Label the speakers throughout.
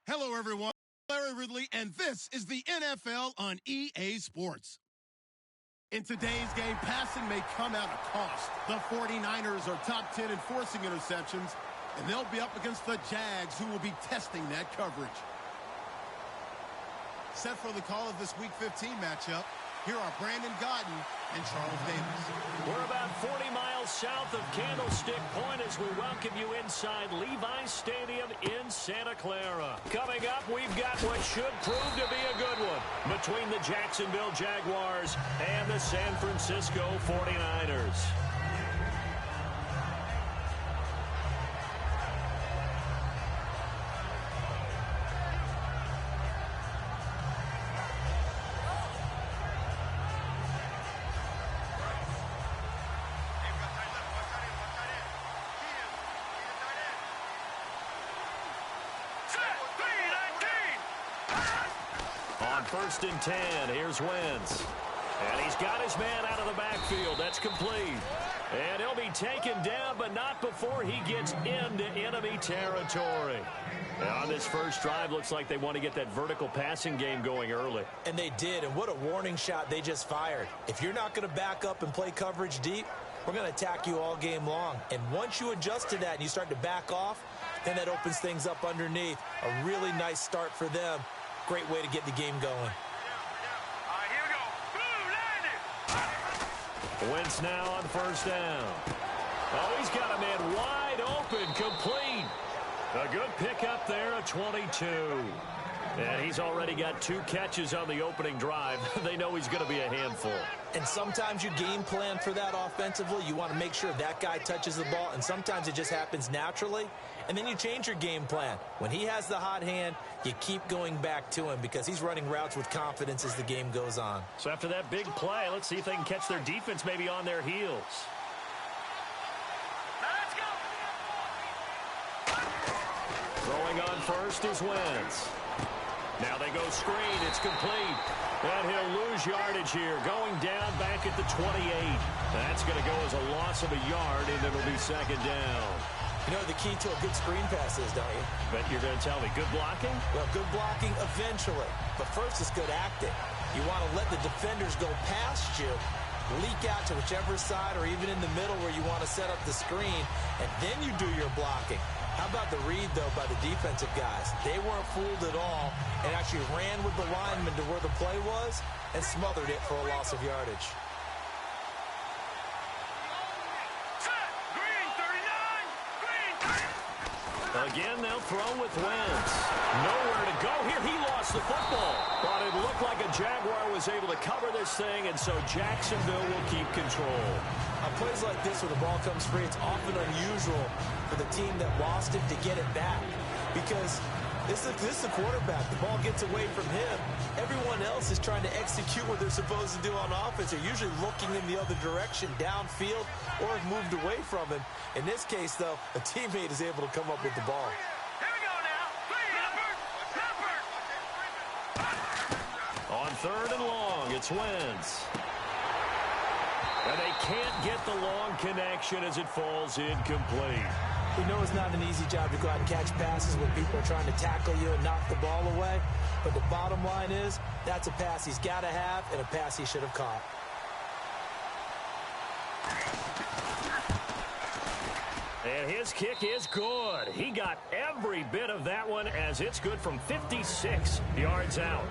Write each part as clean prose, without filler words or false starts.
Speaker 1: Hello, everyone. Larry Ridley, and this is the NFL on EA Sports. In today's game, passing may come at a cost. The 49ers are top 10 in forcing interceptions, and they'll be up against the Jags, who will be testing that coverage. Set for the call of this Week 15 matchup, here are Brandon Gaudin and Charles Davis.
Speaker 2: We're about 40 miles south of Candlestick Point as we welcome you inside Levi's Stadium in Santa Clara. Coming up, we've got what should prove to be a good one between the Jacksonville Jaguars and the San Francisco 49ers. First and 10, here's Wentz. And he's got his man out of the backfield. That's complete. And he'll be taken down, but not before he gets into enemy territory. And on this first drive, looks like they want to get that vertical passing game going early.
Speaker 3: And they did, and what a warning shot they just fired. If you're not going to back up and play coverage deep, we're going to attack you all game long. And once you adjust to that and you start to back off, then that opens things up underneath. A really nice start for them. Great way to get the game going.
Speaker 2: Wentz now on first down. Oh, he's got a man wide open, complete. A good pickup there, a 22. And he's already got 2 catches on the opening drive. They know he's going to be a handful.
Speaker 3: And sometimes you game plan for that offensively. You want to make sure that guy touches the ball, and sometimes it just happens naturally. And then you change your game plan. When he has the hot hand, you keep going back to him because he's running routes with confidence as the game goes on.
Speaker 2: So after that big play, let's see if they can catch their defense maybe on their heels.
Speaker 4: Let's go.
Speaker 2: Throwing on first is Wentz. Now they go screen. It's complete. And he'll lose yardage here. Going down back at the 28. That's going to go as a loss of a yard, and it'll be second down.
Speaker 3: You know what the key to a good screen pass is, don't you?
Speaker 2: But you're going to tell me good blocking?
Speaker 3: Well, good blocking eventually. But first is good acting. You want to let the defenders go past you, leak out to whichever side or even in the middle where you want to set up the screen, and then you do your blocking. How about the read, though, by the defensive guys? They weren't fooled at all and actually ran with the lineman to where the play was and smothered it for a loss of yardage.
Speaker 2: Again, they'll throw with Wentz. Nowhere to go here. He lost the football. But it looked like a Jaguar was able to cover this thing, and so Jacksonville will keep control.
Speaker 3: On plays like this where the ball comes free, it's often unusual for the team that lost it to get it back. Because this is the quarterback. The ball gets away from him. Everyone else is trying to execute what they're supposed to do on offense. They're usually looking in the other direction, downfield, or have moved away from him. In this case, though, a teammate is able to come up with the ball.
Speaker 4: Here we go now.
Speaker 2: On third and long, it's Wentz. And they can't get the long connection as it falls incomplete.
Speaker 3: We know it's not an easy job to go out and catch passes when people are trying to tackle you and knock the ball away. But the bottom line is, that's a pass he's got to have and a pass he should have caught.
Speaker 2: And his kick is good. He got every bit of that one as it's good from 56 yards out.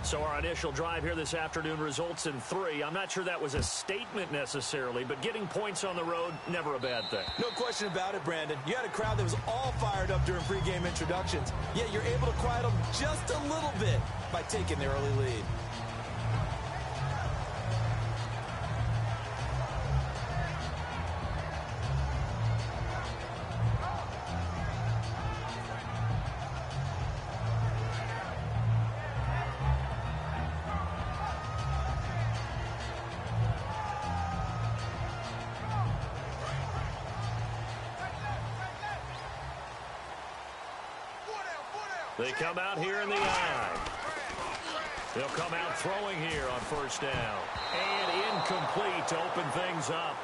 Speaker 2: So our initial drive here this afternoon results in 3. I'm not sure that was a statement necessarily, but getting points on the road, never a bad thing.
Speaker 3: No question about it, Brandon. You had a crowd that was all fired up during pregame introductions, yet you're able to quiet them just a little bit by taking the early lead.
Speaker 2: They come out here in the eye. They'll come out throwing here on first down. And incomplete to open things up.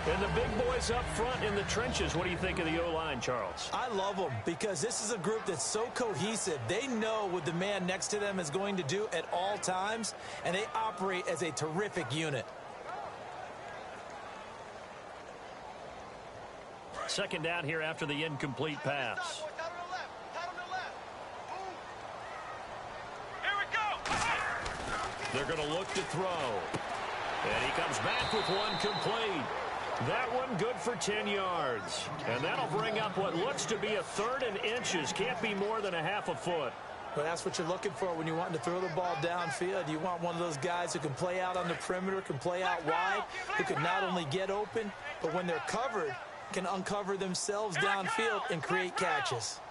Speaker 2: And the big boys up front in the trenches, what do you think of the O-line, Charles?
Speaker 3: I love them because this is a group that's so cohesive. They know what the man next to them is going to do at all times, and they operate as a terrific unit.
Speaker 2: Second down here after the incomplete pass.
Speaker 4: Here we go.
Speaker 2: They're going to look to throw. And he comes back with one complete. That one good for 10 yards. And that'll bring up what looks to be a 3rd and inches. Can't be more than a half a foot.
Speaker 3: Well, that's what you're looking for when you're wanting to throw the ball downfield. You want one of those guys who can play out on the perimeter, can play out wide, who can not only get open, but when they're covered, can uncover themselves downfield and create catches.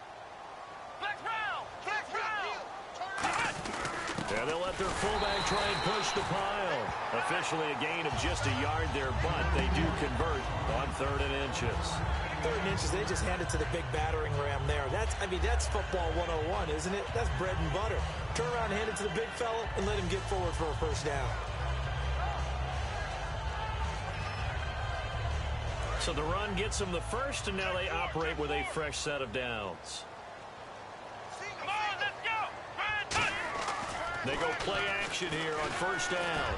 Speaker 2: Yeah, they'll let their fullback try and push the pile. Officially a gain of just a yard there, but they do convert on 3rd and inches.
Speaker 3: 3rd and inches, they just hand it to the big battering ram there. That's football 101, isn't it? That's bread and butter. Turn around and hand it to the big fella and let him get forward for a first down.
Speaker 2: So the run gets them the first, and now they operate with a fresh set of downs.
Speaker 4: Come on, let's go.
Speaker 2: They go play action here on first down.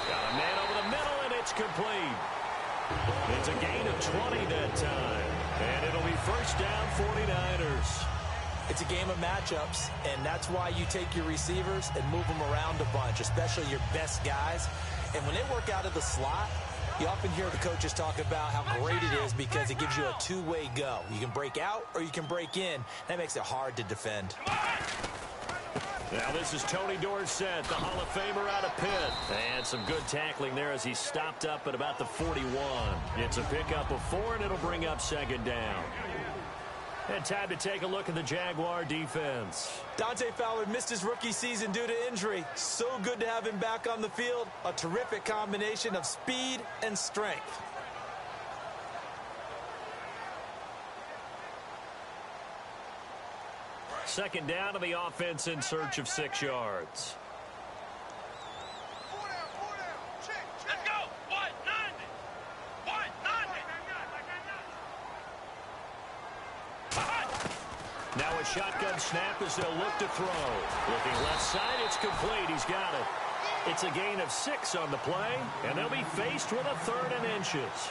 Speaker 2: Got a man over the middle, and it's complete. It's a gain of 20 that time. And it'll be first down 49ers.
Speaker 3: It's a game of matchups, and that's why you take your receivers and move them around a bunch, especially your best guys. And when they work out of the slot, you often hear the coaches talk about how great it is because it gives you a two-way go. You can break out or you can break in. That makes it hard to defend.
Speaker 2: Now this is Tony Dorsett, the Hall of Famer out of Pitt. And some good tackling there as he stopped up at about the 41. It's a pickup of 4, and it'll bring up second down. And time to take a look at the Jaguar defense.
Speaker 3: Dante Fowler missed his rookie season due to injury. So good to have him back on the field. A terrific combination of speed and strength.
Speaker 2: Second down to the offense in search of 6 yards.
Speaker 4: Let's go. 190. 190.
Speaker 2: Now a shotgun snap as they'll look to throw. Looking left side, it's complete. He's got it. It's a gain of 6 on the play, and they'll be faced with a 3rd and inches.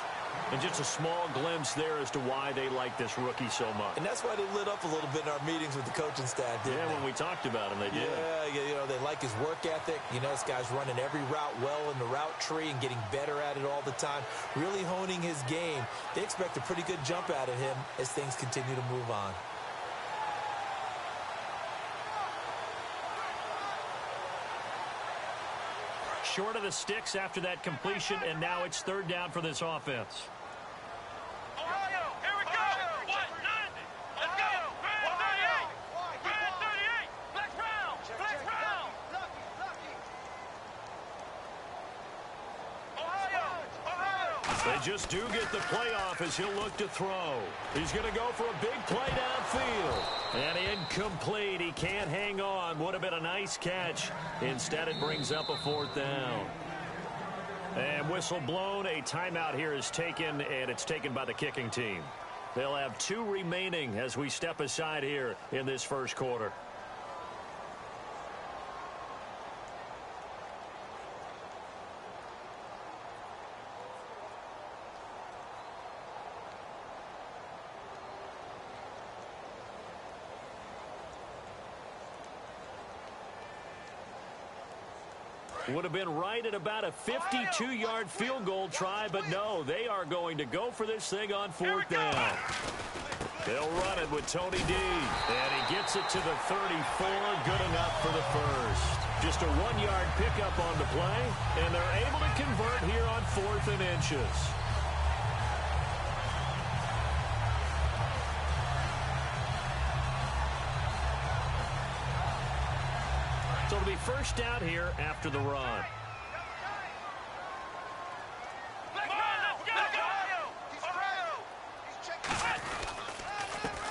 Speaker 2: And just a small glimpse there as to why they like this rookie so much.
Speaker 3: And that's why they lit up a little bit in our meetings with the coaching staff, didn't they?
Speaker 2: When we talked about him, they did.
Speaker 3: Yeah, they like his work ethic. You know, this guy's running every route well in the route tree and getting better at it all the time, really honing his game. They expect a pretty good jump out of him as things continue to move on.
Speaker 2: Short of the sticks after that completion, and now it's 3rd down for this offense.
Speaker 4: Ohio, here we go. 190. Let's go. Grand 38. Grand 38. Flex round. Flex round. Ohio.
Speaker 2: They just do get the playoff as he'll look to throw. He's going to go for a big play downfield. And incomplete. He can't hang on. Would have been a nice catch. Instead, it brings up a 4th down. And whistle blown. A timeout here is taken, and it's taken by the kicking team. They'll have 2 remaining as we step aside here in this first quarter. Would have been right at about a 52-yard field goal try, but no, they are going to go for this thing on 4th down. They'll run it with Tony D, and he gets it to the 34, good enough for the first. Just a 1-yard pickup on the play, and they're able to convert here on 4th and inches. So it'll be first down here after the run.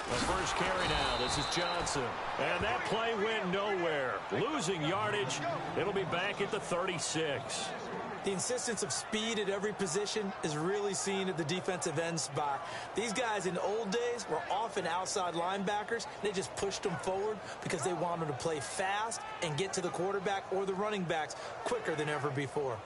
Speaker 2: The first carry now. This is Johnson. And that play went nowhere. Losing yardage. It'll be back at the 36.
Speaker 3: The insistence of speed at every position is really seen at the defensive end spot. These guys in the old days were often outside linebackers. They just pushed them forward because they wanted to play fast and get to the quarterback or the running backs quicker than ever before.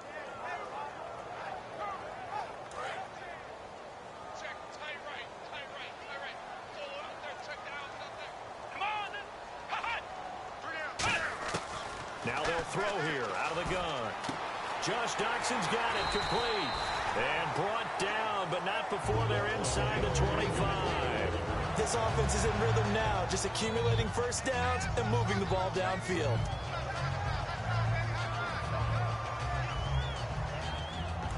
Speaker 2: Now they'll throw here out of the gun. Josh Doxson's got it complete. And brought down, but not before they're inside the 25.
Speaker 3: This offense is in rhythm now, just accumulating first downs and moving the ball downfield.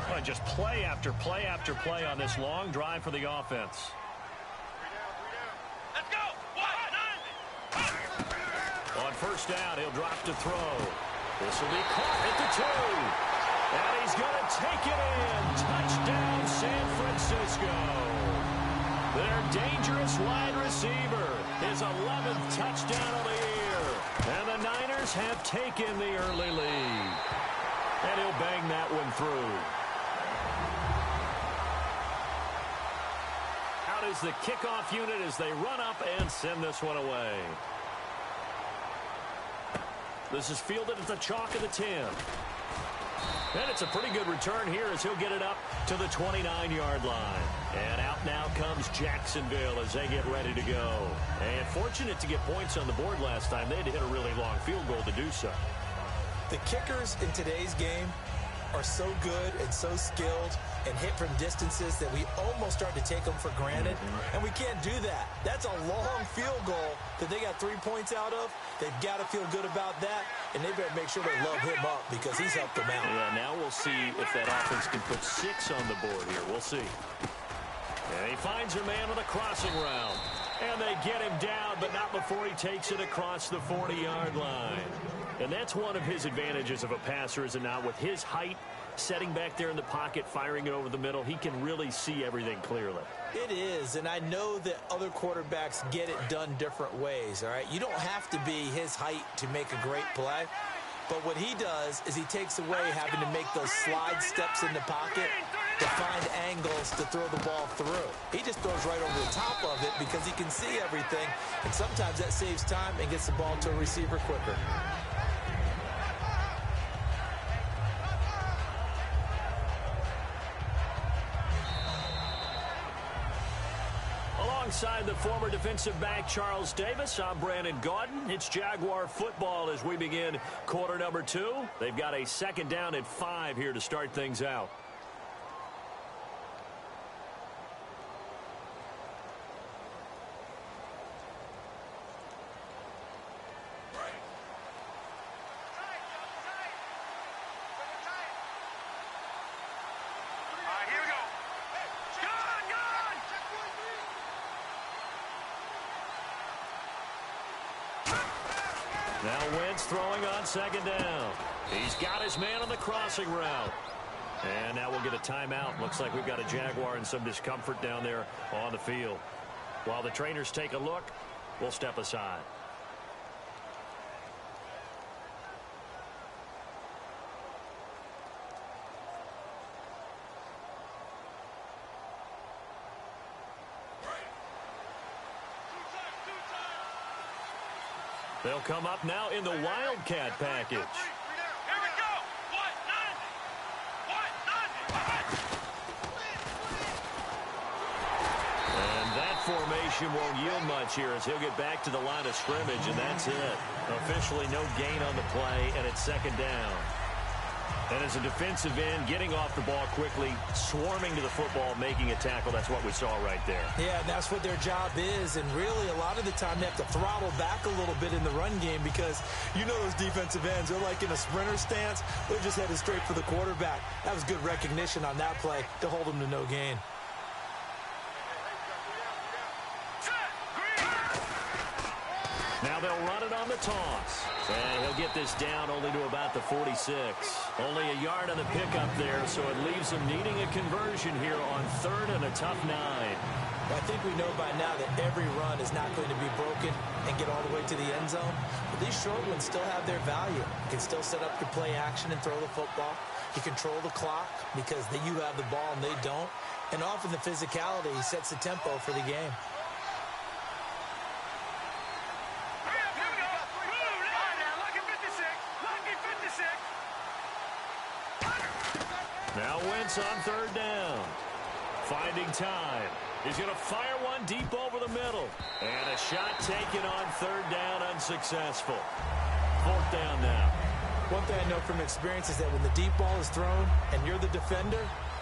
Speaker 2: Well, just play after play after play on this long drive for the offense.
Speaker 4: Let's go!
Speaker 2: On first down, he'll drop to throw. This will be caught at the 2. And he's going to take it in. Touchdown, San Francisco. Their dangerous wide receiver. His 11th touchdown of the year. And the Niners have taken the early lead. And he'll bang that one through. Out is the kickoff unit as they run up and send this one away. This is fielded at the chalk of the 10. And it's a pretty good return here as he'll get it up to the 29-yard line. And out now comes Jacksonville as they get ready to go. And fortunate to get points on the board last time. They had to hit a really long field goal to do so.
Speaker 3: The kickers in today's game are so good and so skilled and hit from distances that we almost start to take them for granted. And we can't do that. That's a long field goal that they got 3 points out of. They've got to feel good about that, and they better make sure they love him up because he's helped them out.
Speaker 2: Yeah, now we'll see if that offense can put 6 on the board here. We'll see. And he finds her man on the crossing route. And they get him down, but not before he takes it across the 40-yard line. And that's one of his advantages of a passer, is it not? With his height, setting back there in the pocket, firing it over the middle, he can really see everything clearly.
Speaker 3: It is, and I know that other quarterbacks get it done different ways, all right? You don't have to be his height to make a great play. But what he does is he takes away having to make those slide steps in the pocket to find angles to throw the ball through. He just throws right over the top of it because he can see everything, and sometimes that saves time and gets the ball to a receiver quicker.
Speaker 2: Alongside the former defensive back Charles Davis, I'm Brandon Gaudin. It's Jaguar football as we begin quarter number 2. They've got a second down and 5 here to start things out. Now Wentz throwing on second down. He's got his man on the crossing route. And now we'll get a timeout. Looks like we've got a Jaguar in some discomfort down there on the field. While the trainers take a look, we'll step aside. They'll come up now in the Wildcat package.
Speaker 4: Here we go. 190.
Speaker 2: And that formation won't yield much here as he'll get back to the line of scrimmage, and that's it. Officially no gain on the play, and it's second down. And as a defensive end, getting off the ball quickly, swarming to the football, making a tackle, that's what we saw right there.
Speaker 3: Yeah, and that's what their job is, and really a lot of the time they have to throttle back a little bit in the run game because you know those defensive ends, they're like in a sprinter stance. They're just headed straight for the quarterback. That was good recognition on that play to hold them to no gain.
Speaker 2: Now they'll run it on the toss. And he'll get this down only to about the 46. Only a yard on the pickup there, so it leaves him needing a conversion here on 3rd and a tough 9.
Speaker 3: Well, I think we know by now that every run is not going to be broken and get all the way to the end zone. But these short ones still have their value. You can still set up your play action and throw the football. You control the clock because you have the ball and they don't. And often the physicality sets the tempo for the game.
Speaker 2: Now Wentz on third down. Finding time. He's going to fire one deep over the middle. And a shot taken on third down, unsuccessful. Fourth down now.
Speaker 3: One thing I know from experience is that when the deep ball is thrown and you're the defender,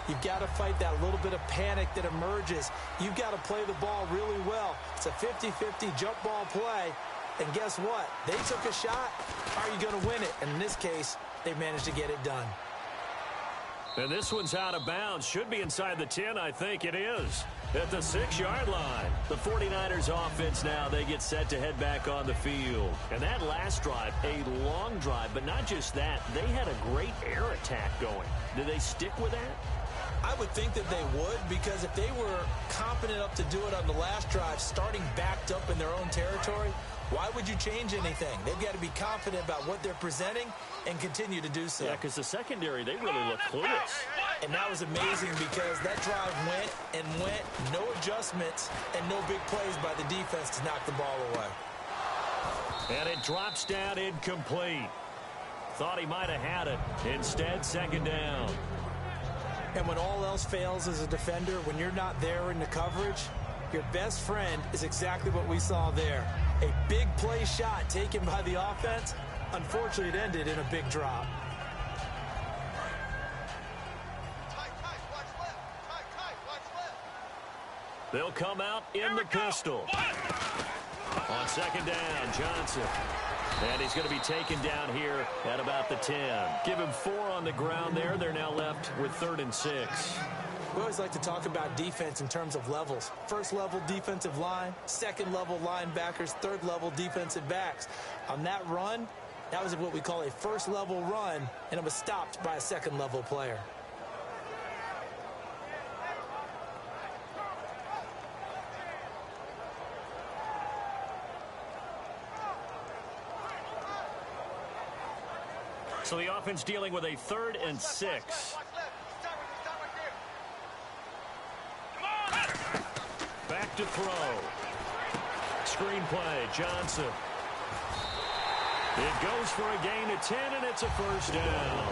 Speaker 3: you've got to fight that little bit of panic that emerges. You've got to play the ball really well. It's a 50-50 jump ball play. And guess what? They took a shot. Are you going to win it? And in this case, they managed to get it done.
Speaker 2: And this one's out of bounds. Should be inside the 10, I think it is. At the 6-yard line. The 49ers offense now, they get set to head back on the field. And that last drive, a long drive, but not just that. They had a great air attack going. Did they stick with that?
Speaker 3: I would think that they would, because if they were confident enough to do it on the last drive, starting backed up in their own territory, why would you change anything? They've got to be confident about what they're presenting and continue to do so.
Speaker 2: Yeah, because the secondary, they really look clueless.
Speaker 3: And that was amazing because that drive went and went, no adjustments, and no big plays by the defense to knock the ball away.
Speaker 2: And it drops down incomplete. Thought he might have had it. Instead, second down.
Speaker 3: And when all else fails as a defender, when you're not there in the coverage, your best friend is exactly what we saw there. A big play shot taken by the offense. Unfortunately, it ended in a big drop.
Speaker 2: They'll come out in the pistol. On second down, Johnson. And he's going to be taken down here at about the 10. Give him 4 on the ground there. They're now left with 3rd and 6.
Speaker 3: We always like to talk about defense in terms of levels. First level defensive line, second level linebackers, third level defensive backs. On that run, that was what we call a first level run, and it was stopped by a second level player.
Speaker 2: So the offense dealing with a 3rd and 6. Back to throw. Screen play, Johnson. It goes for a gain of 10, and it's a first down.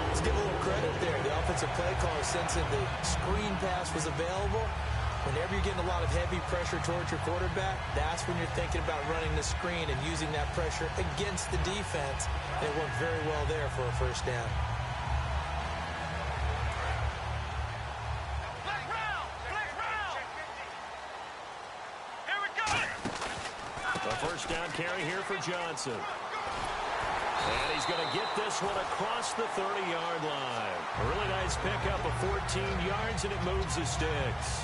Speaker 3: Let's give a little credit there. The offensive play caller sensing the screen pass was available. Whenever you're getting a lot of heavy pressure towards your quarterback, that's when you're thinking about running the screen and using that pressure against the defense. And it worked very well there for a first down.
Speaker 2: A first down carry here for Johnson. And he's going to get this one across the 30-yard line. A really nice pickup of 14 yards, and it moves the sticks.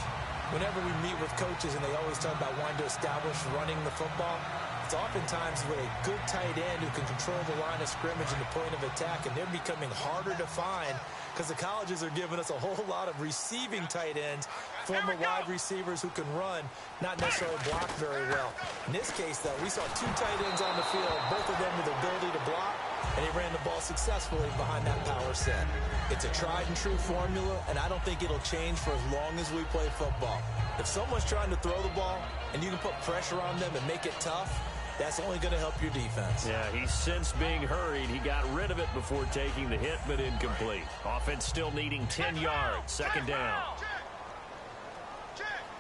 Speaker 3: Whenever we meet with coaches and they always talk about wanting to establish running the football, it's oftentimes with a good tight end who can control the line of scrimmage and the point of attack, and they're becoming harder to find because the colleges are giving us a whole lot of receiving tight ends, former wide receivers who can run, not necessarily block very well. In this case, though, we saw 2 tight ends on the field, both of them with the ability to block, and they ran the ball successfully behind that power set. It's a tried-and-true formula, and I don't think it'll change for as long as we play football. If someone's trying to throw the ball and you can put pressure on them and make it tough, that's only going to help your defense.
Speaker 2: Yeah, he's since being hurried. He got rid of it before taking the hit, but incomplete. Offense still needing 10 yards. Second down.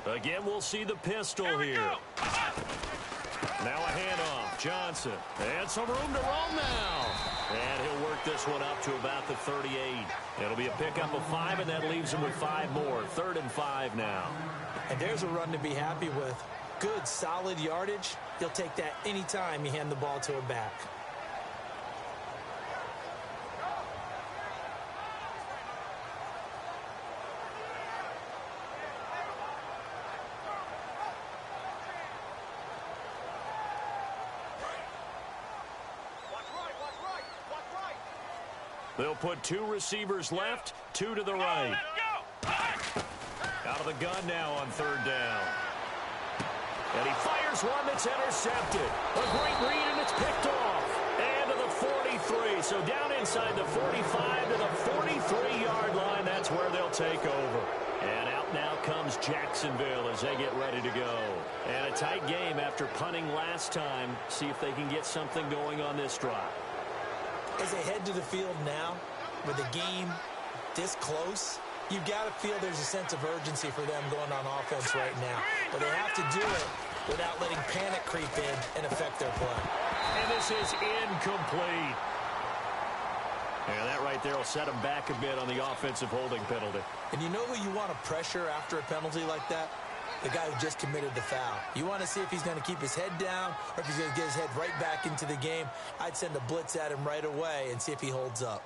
Speaker 2: Again, we'll see the pistol here. Now a handoff. Johnson. And some room to roam now. And he'll work this one up to about the 38. It'll be a pickup of 5, and that leaves him with 5 more. 3rd and 5 now.
Speaker 3: And there's a run to be happy with. Good, solid yardage. He'll take that anytime you hand the ball to a back.
Speaker 2: They'll put 2 receivers left, 2 to the right. Out Out of the gun now on third down. And he fires one that's intercepted. A great read, and it's picked off. And to the 43. So down inside the 45 to the 43-yard line. That's where they'll take over. And out now comes Jacksonville as they get ready to go. And a tight game after punting last time. See if they can get something going on this drive.
Speaker 3: As they head to the field now, with the game this close, you've got to feel there's a sense of urgency for them going on offense right now. But they have to do it without letting panic creep in and affect their play.
Speaker 2: And this is incomplete. And that right there will set them back a bit on the offensive holding penalty.
Speaker 3: And you know who you want to pressure after a penalty like that? The guy who just committed the foul. You want to see if he's going to keep his head down or if he's going to get his head right back into the game. I'd send a blitz at him right away and see if he holds up.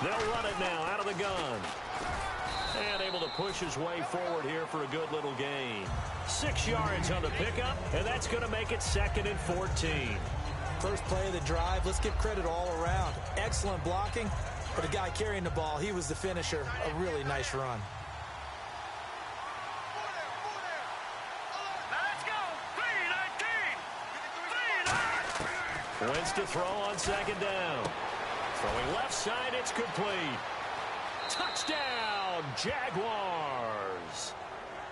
Speaker 2: They'll run it now out of the gun. And able to push his way forward here for a good little gain. 6 yards on the pickup, and that's going to make it 2nd and 14.
Speaker 3: First play of the drive, let's give credit all around. Excellent blocking, but the guy carrying the ball, he was the finisher. A really nice run.
Speaker 4: Let's go. 3-19.
Speaker 2: Wins to throw on 2nd down. Throwing left side, it's complete. Touchdown, Jaguars.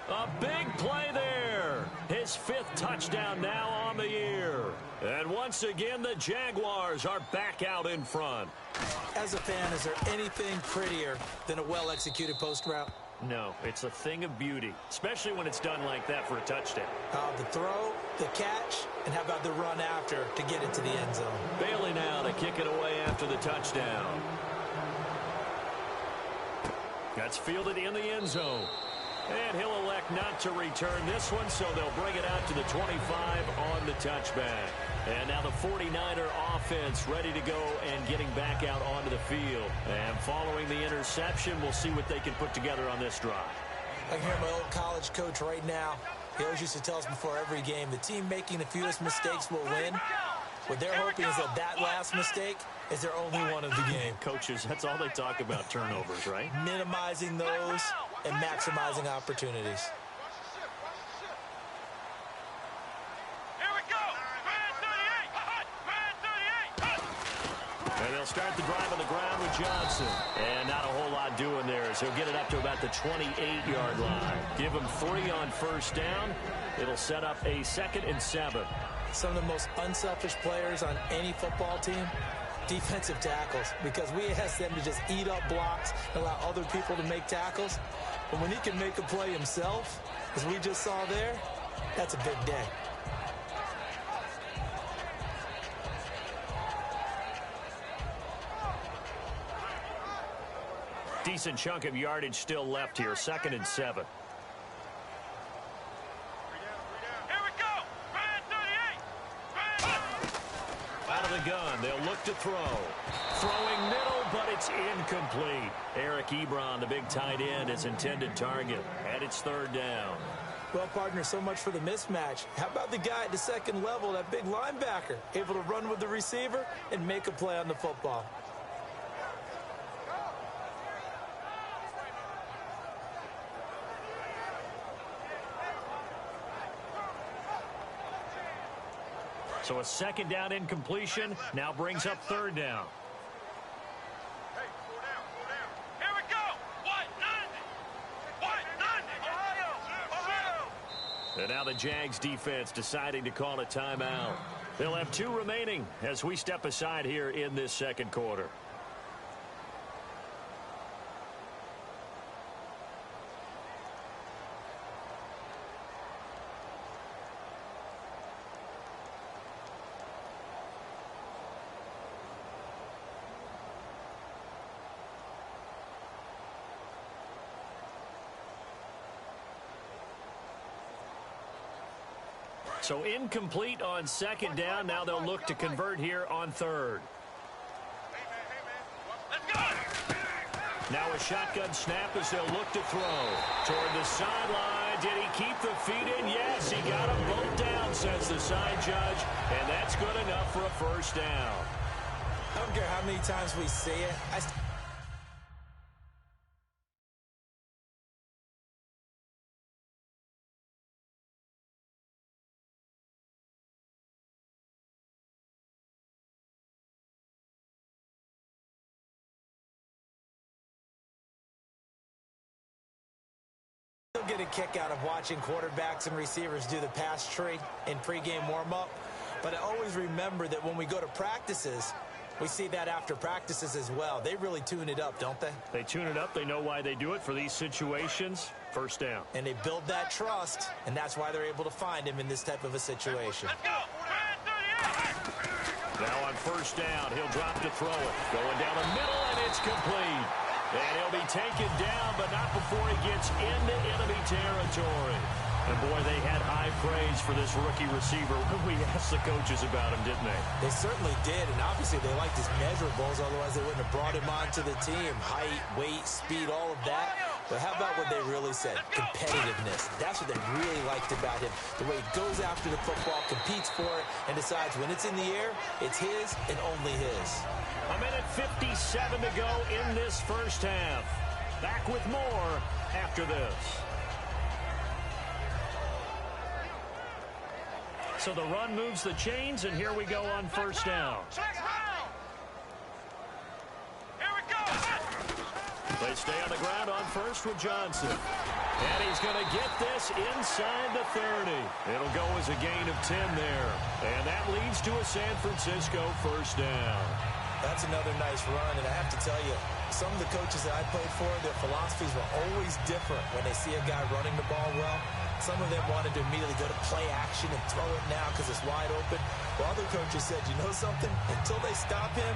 Speaker 2: A big play there. His 5th touchdown now on the year. And once again, the Jaguars are back out in front.
Speaker 3: As a fan, is there anything prettier than a well-executed post route?
Speaker 2: No, it's a thing of beauty, especially when it's done like that for a touchdown.
Speaker 3: The throw, the catch, and how about the run after to get it to the end zone?
Speaker 2: Bailey now to kick it away after the touchdown. That's fielded in the end zone. And he'll elect not to return this one, so they'll bring it out to the 25 on the touchback. And now the 49er offense ready to go and getting back out onto the field. And following the interception, we'll see what they can put together on this drive.
Speaker 3: I can hear my old college coach right now. He always used to tell us before every game, the team making the fewest mistakes will win. What they're hoping is that last mistake is their only one of the game.
Speaker 2: Coaches, that's all they talk about, turnovers, right?
Speaker 3: Minimizing those and maximizing opportunities.
Speaker 4: Here we go. Grand 38.
Speaker 2: And they'll start the drive on the ground with Johnson. And not a whole lot doing there as he'll get it up to about the 28-yard line. Give him 3 on first down. It'll set up a 2nd and 7.
Speaker 3: Some of the most unselfish players on any football team, defensive tackles, because we ask them to just eat up blocks and allow other people to make tackles. But when he can make a play himself, as we just saw there, that's a big day.
Speaker 2: Decent chunk of yardage still left here. 2nd and 7.
Speaker 4: Here we go. Grand 38.
Speaker 2: Out of the gun. They'll look to throw. Throwing middle, but it's incomplete. Eric Ebron, the big tight end, his intended target. And it's 3rd down.
Speaker 3: Well, partner, so much for the mismatch. How about the guy at the 2nd level, that big linebacker, able to run with the receiver and make a play on the football?
Speaker 2: So a 2nd down incompletion now brings up 3rd down.
Speaker 4: Hey, slow down. Here we go. 190.
Speaker 2: And now the Jags defense deciding to call a timeout. They'll have 2 remaining as we step aside here in this 2nd quarter. So incomplete on 2nd down. Now they'll look to convert here on 3rd.
Speaker 4: Let's go.
Speaker 2: Now a shotgun snap as they'll look to throw. Toward the sideline. Did he keep the feet in? Yes, he got them both down, says the side judge. And that's good enough for a first down.
Speaker 3: I don't care how many times we see it. I get a kick out of watching quarterbacks and receivers do the pass tree in pregame warm-up, but I always remember that when we go to practices, we see that after practices as well. They really tune it up, don't they?
Speaker 2: They tune it up. They know why they do it for these situations. First down.
Speaker 3: And they build that trust, and that's why they're able to find him in this type of a situation.
Speaker 4: Let's go.
Speaker 2: Now on first down, he'll drop to throw it. Going down the middle, and it's complete. And he'll be taken down, but not before he gets into enemy territory. And, boy, they had high praise for this rookie receiver when we asked the coaches about him, didn't they?
Speaker 3: They certainly did, and obviously they liked his measurables, otherwise they wouldn't have brought him onto the team. Height, weight, speed, all of that. But how about what they really said? Competitiveness. That's what they really liked about him. The way he goes after the football, competes for it, and decides when it's in the air, it's his and only his.
Speaker 2: A minute 57 to go in this first half. Back with more after this. So the run moves the chains, and here we go on first down.
Speaker 4: Here we go.
Speaker 2: They stay on the ground on first with Johnson. And he's going to get this inside the 30. It'll go as a gain of 10 there. And that leads to a San Francisco first down.
Speaker 3: That's another nice run, and I have to tell you, some of the coaches that I played for, their philosophies were always different when they see a guy running the ball well. Some of them wanted to immediately go to play action and throw it now because it's wide open. While other coaches said, you know something? Until they stop him,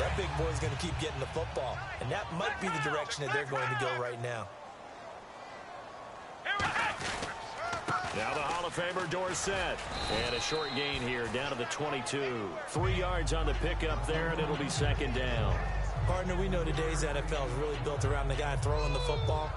Speaker 3: that big boy's going to keep getting the football. And that might be the direction that they're going to go right now.
Speaker 2: Now the Hall of Famer Dorsett. And a short gain here down to the 22. 3 yards on the pickup there, and it'll be second down.
Speaker 3: Partner, we know today's NFL is really built around the guy throwing the football.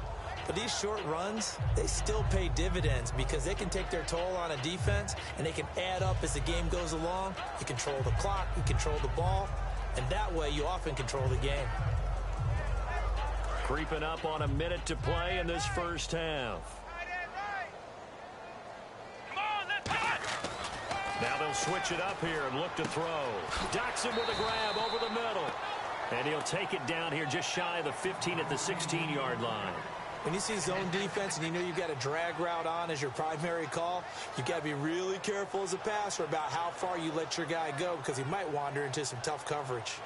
Speaker 3: But these short runs, they still pay dividends because they can take their toll on a defense, and they can add up as the game goes along. You control the clock, you control the ball, and that way you often control the game.
Speaker 2: Creeping up on a minute to play in this first half. Now they'll switch it up here and look to throw. Doxson with a grab over the middle. And he'll take it down here just shy of the 15 at the 16-yard line.
Speaker 3: When you see zone defense and you know you've got a drag route on as your primary call, you've got to be really careful as a passer about how far you let your guy go because he might wander into some tough coverage.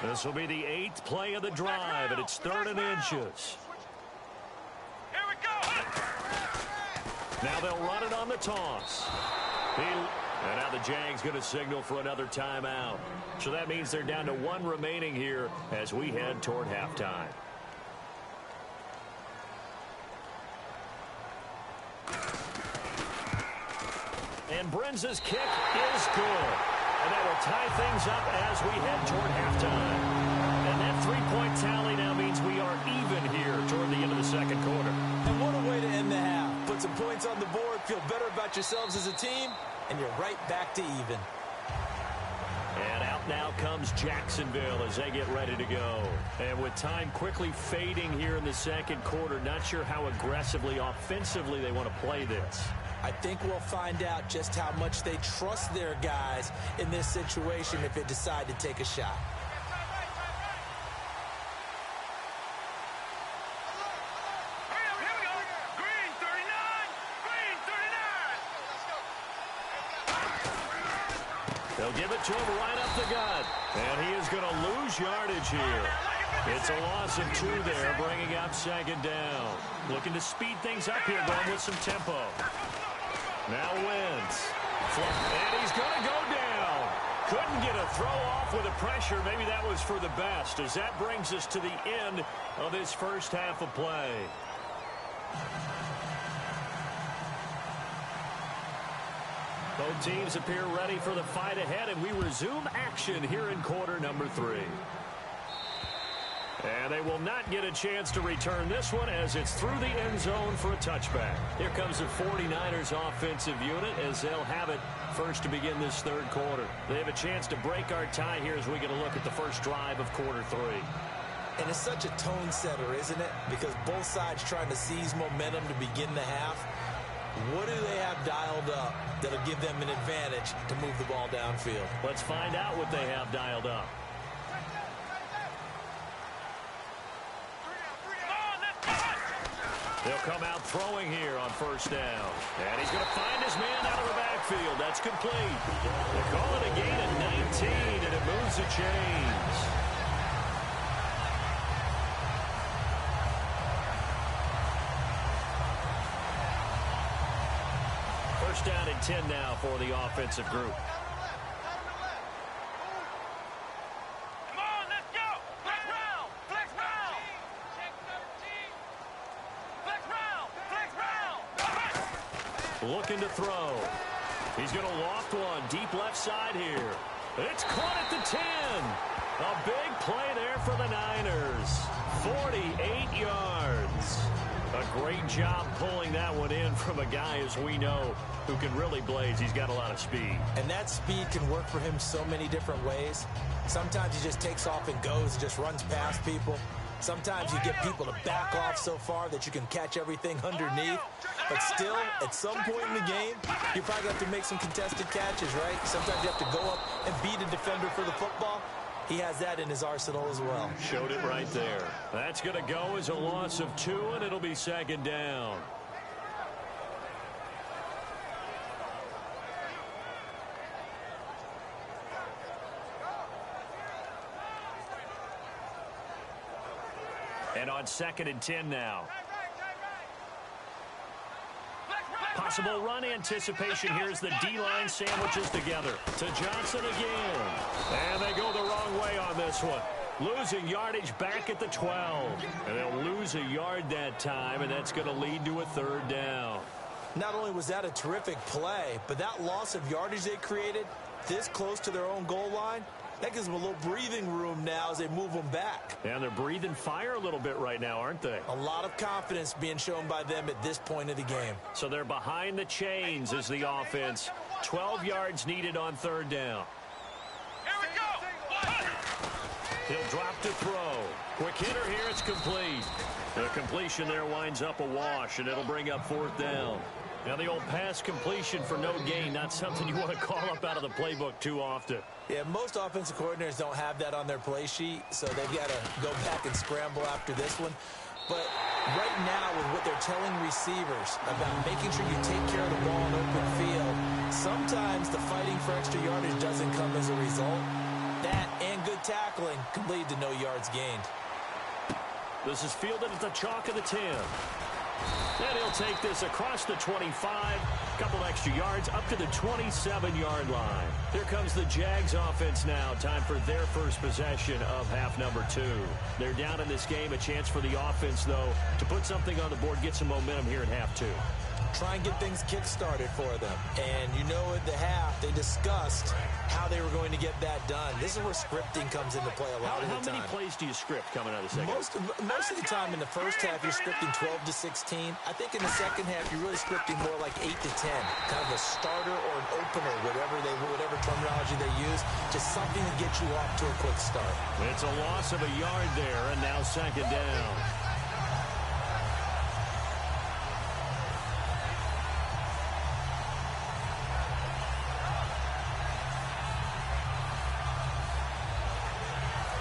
Speaker 2: This will be the 8th play of the drive, and it's 3rd and inches.
Speaker 4: Here we go.
Speaker 2: Now they'll run it on the toss. And now the Jags going to signal for another timeout. So that means they're down to 1 remaining here as we head toward halftime. And Brenza's kick is good. And that will tie things up as we head toward halftime. And that 3-point tally now means we are even here toward the end of the second quarter.
Speaker 3: And what a way to end the half. Put some points on the board, feel better about yourselves as a team, and you're right back to even.
Speaker 2: And out now comes Jacksonville as they get ready to go. And with time quickly fading here in the second quarter, not sure how aggressively, offensively they want to play this.
Speaker 3: I think we'll find out just how much they trust their guys in this situation if they decide to take a shot.
Speaker 4: Here we go. Green 39. Green 39.
Speaker 2: They'll give it to him right up the gut. And he is going to lose yardage here. It's a loss of 2 there, bringing up second down. Looking to speed things up here, going with some tempo. Now Wentz. And he's going to go down. Couldn't get a throw off with the pressure. Maybe that was for the best, as that brings us to the end of this first half of play. Both teams appear ready for the fight ahead, and we resume action here in quarter number 3. And they will not get a chance to return this one as it's through the end zone for a touchback. Here comes the 49ers offensive unit as they'll have it first to begin this third quarter. They have a chance to break our tie here as we get a look at the first drive of quarter 3.
Speaker 3: And it's such a tone setter, isn't it? Because both sides trying to seize momentum to begin the half. What do they have dialed up that'll give them an advantage to move the ball downfield?
Speaker 2: Let's find out what they have dialed up. They'll come out throwing here on first down. And he's going to find his man out of the backfield. That's complete. They call it a gain at 19, and it moves the chains. First down and 10 now for the offensive group. Looking to throw. He's going to loft one deep left side here. It's caught at the 10. A big play there for the Niners. 48 yards. A great job pulling that one in from a guy, as we know, who can really blaze. He's got a lot of speed.
Speaker 3: And that speed can work for him so many different ways. Sometimes he just takes off and goes, just runs past people. Sometimes you get people to back off so far that you can catch everything underneath. But still, at some point in the game, you probably have to make some contested catches, right? Sometimes you have to go up and beat a defender for the football. He has that in his arsenal as well.
Speaker 2: Showed it right there. That's going to go as a loss of 2, and it'll be second down. And on second and 10 now. Possible run anticipation. Here's the D-line sandwiches together to Johnson again. And they go the wrong way on this one. Losing yardage back at the 12. And they'll lose a yard that time, and that's going to lead to a third down.
Speaker 3: Not only was that a terrific play, but that loss of yardage they created this close to their own goal line, that gives them a little breathing room now as they move them back.
Speaker 2: And they're breathing fire a little bit right now, aren't they?
Speaker 3: A lot of confidence being shown by them at this point of the game.
Speaker 2: So they're behind the chains as the offense. 12 yards needed on third down.
Speaker 4: Here we go.
Speaker 2: He'll drop to throw. Quick hitter here, it's complete. The completion there winds up a wash, and it'll bring up fourth down. Now the old pass completion for no gain, not something you want to call up out of the playbook too often.
Speaker 3: Yeah, most offensive coordinators don't have that on their play sheet, so they've got to go back and scramble after this one. But right now, with what they're telling receivers about making sure you take care of the ball in open field, sometimes the fighting for extra yardage doesn't come as a result. That and good tackling can lead to no yards gained.
Speaker 2: This is fielded at the chalk of the 10. And he'll take this across the 25, a couple extra yards up to the 27-yard line. Here comes the Jags offense now. Time for their first possession of half number 2. They're down in this game. A chance for the offense, though, to put something on the board, get some momentum here in half 2.
Speaker 3: Try and get things kick-started for them. And you know at the half, they discussed how they were going to get that done. This is where scripting comes into play a lot of the time.
Speaker 2: How many plays do you script coming out of the second?
Speaker 3: Most of the time in the first half, you're scripting 12 to 16. I think in the second half, you're really scripting more like 8 to 10. Kind of a starter or an opener, whatever terminology they use. Just something to get you off to a quick start.
Speaker 2: It's a loss of a yard there, and now second down.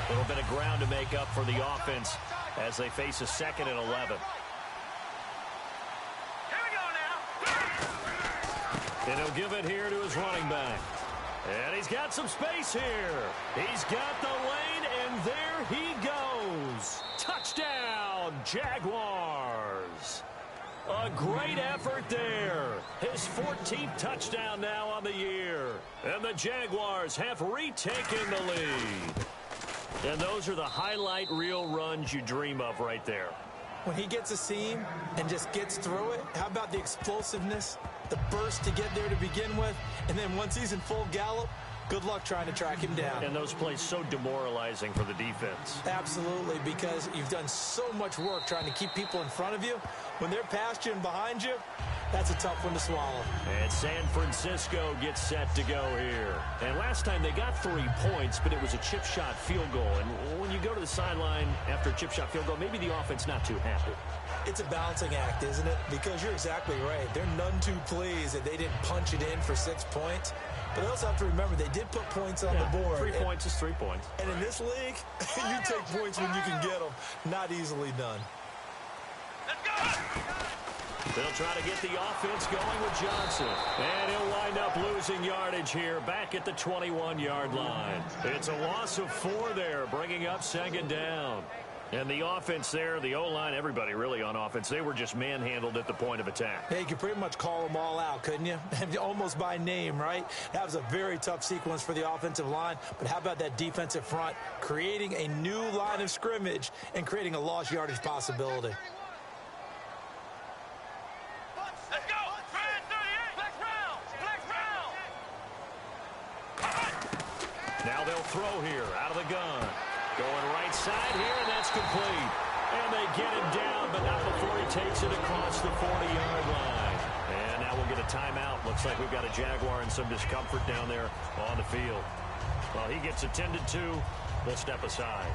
Speaker 2: A little bit of ground to make up for the offense as they face a second and 11.
Speaker 4: Here we go now.
Speaker 2: And he'll give it here to his running back. And he's got some space here. He's got the lane, and there he goes. Touchdown, Jaguars. A great effort there. His 14th touchdown now on the year. And the Jaguars have retaken the lead. And those are the highlight reel runs you dream of right there.
Speaker 3: When he gets a seam and just gets through it, how about the explosiveness, the burst to get there to begin with, and then once he's in full gallop, good luck trying to track him down.
Speaker 2: And those plays so demoralizing for the defense.
Speaker 3: Absolutely, because you've done so much work trying to keep people in front of you. When they're past you and behind you, that's a tough one to swallow.
Speaker 2: And San Francisco gets set to go here. And last time they got 3 points, but it was a chip shot field goal. And when you go to the sideline after a chip shot field goal, maybe the offense not too happy.
Speaker 3: It's a balancing act, isn't it? Because you're exactly right. They're none too pleased that they didn't punch it in for 6 points. But they also have to remember they did put points on the board.
Speaker 2: 3 points is 3 points.
Speaker 3: And in this league, you take points when you can get them. Not easily done.
Speaker 4: Let's go!
Speaker 2: They'll try to get the offense going with Johnson. And he'll wind up losing yardage here back at the 21-yard line. It's a loss of 4 there, bringing up 2nd down. And the offense there, the O-line, everybody really on offense, they were just manhandled at the point of attack.
Speaker 3: Yeah, you could pretty much call them all out, couldn't you? Almost by name, right? That was a very tough sequence for the offensive line. But how about that defensive front creating a new line of scrimmage and creating a lost yardage possibility?
Speaker 4: Let's go! Grand 38! Flex round! Flex round!
Speaker 2: Now they'll throw here out of the gun. Going right side here, and that's complete. And they get him down, but not before he takes it across the 40-yard line. And now we'll get a timeout. Looks like we've got a Jaguar and some discomfort down there on the field. Well, he gets attended to. We'll step aside.